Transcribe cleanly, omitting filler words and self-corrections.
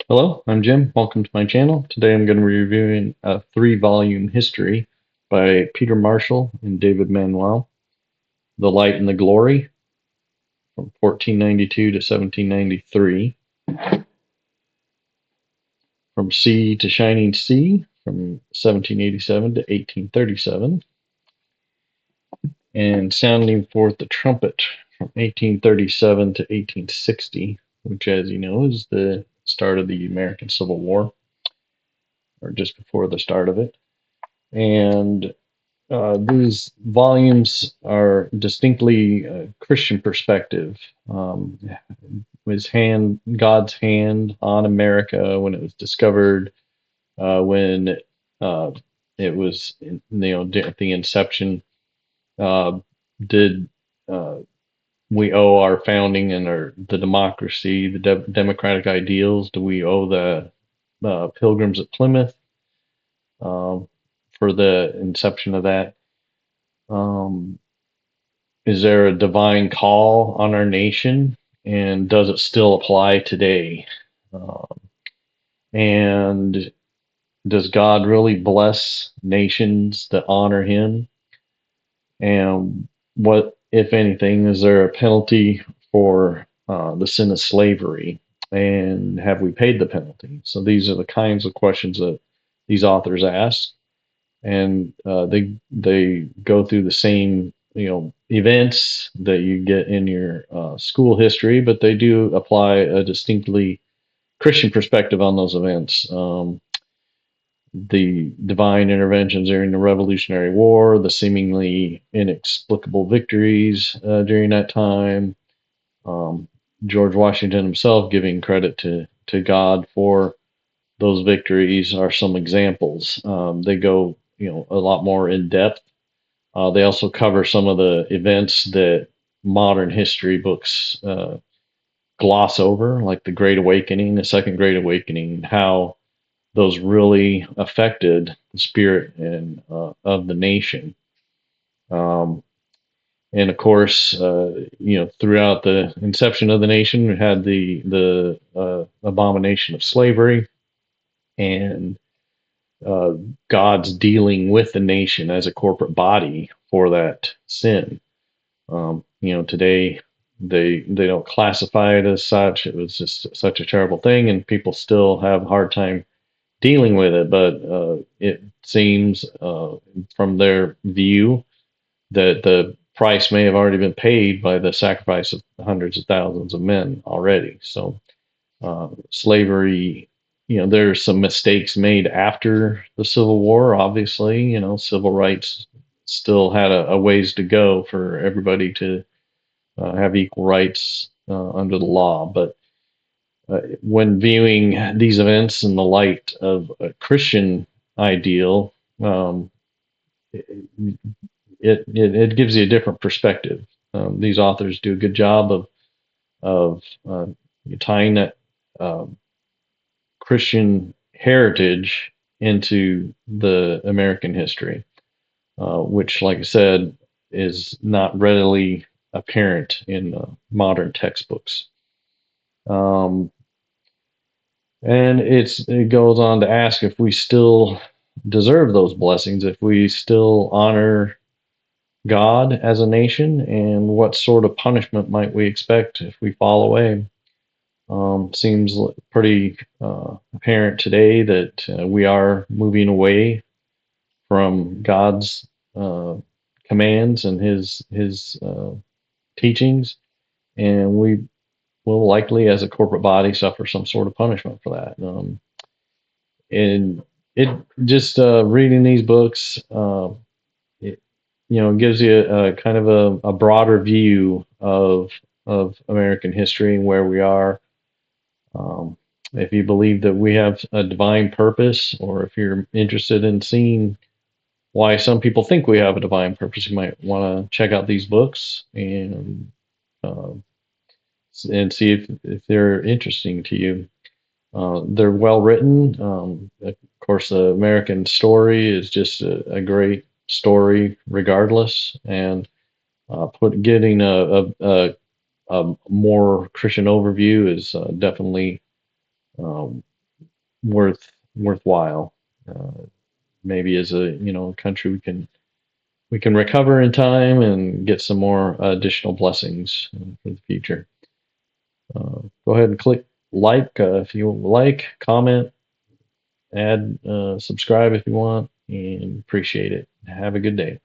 Hello, I'm Jim. Welcome to my channel. Today I'm going to be reviewing a three-volume history by Peter Marshall and David Manuel, The Light and the Glory from 1492 to 1793, From Sea to Shining Sea from 1787 to 1837, and Sounding Forth the Trumpet from 1837 to 1860, which, as you know, is the start of the American Civil War, or just before the start of it. And these volumes are distinctly Christian perspective. Um, was God's hand on America when it was discovered, when uh, it was, at the inception. Uh, did we owe our founding and the democracy, the democratic ideals? Do we owe the Pilgrims at Plymouth um, for the inception of that? Um, Is there a divine call on our nation? And does it still apply today? Um, and does God really bless nations that honor Him? And what, if anything, is there a penalty for the sin of slavery? And have we paid the penalty? So these are the kinds of questions that these authors ask, and they go through the same events that you get in your school history, but they do apply a distinctly Christian perspective on those events. The divine interventions during the Revolutionary War, the seemingly inexplicable victories during that time, um, George Washington himself giving credit to God for those victories are some examples. They go, a lot more in depth. They also cover some of the events that modern history books gloss over, like the Great Awakening, the Second Great Awakening, how those really affected the spirit and of the nation. Um, and of course, throughout the inception of the nation, we had the abomination of slavery and uh, God's dealing with the nation as a corporate body for that sin. Today they don't classify it as such. It was just such a terrible thing, and people still have a hard time dealing with it. But it seems, from their view, that the price may have already been paid by the sacrifice of hundreds of thousands of men already. So slavery, there's some mistakes made after the Civil War. Obviously, civil rights still had a ways to go for everybody to have equal rights under the law. But when viewing these events in the light of a Christian ideal, um, it gives you a different perspective. These authors do a good job of tying that um, Christian heritage into the American history, which, like I said, is not readily apparent in modern textbooks. Um, and it goes on to ask if we still deserve those blessings, if we still honor God as a nation, and what sort of punishment might we expect if we fall away. Seems pretty apparent today that we are moving away from God's commands and His teachings, and we will likely, as a corporate body, suffer some sort of punishment for that. And it just reading these books, it, gives you a kind of a broader view of American history and where we are. Um, if you believe that we have a divine purpose, or if you're interested in seeing why some people think we have a divine purpose, you might want to check out these books uh, and see if they're interesting to you. They're well written. Of course, the American story is just a great story, regardless. And getting a more Christian overview is definitely worthwhile. Maybe as a country we can recover in time and get some more additional blessings for the future. Go ahead and click like if you like, comment, add, subscribe if you want, and appreciate it. Have a good day.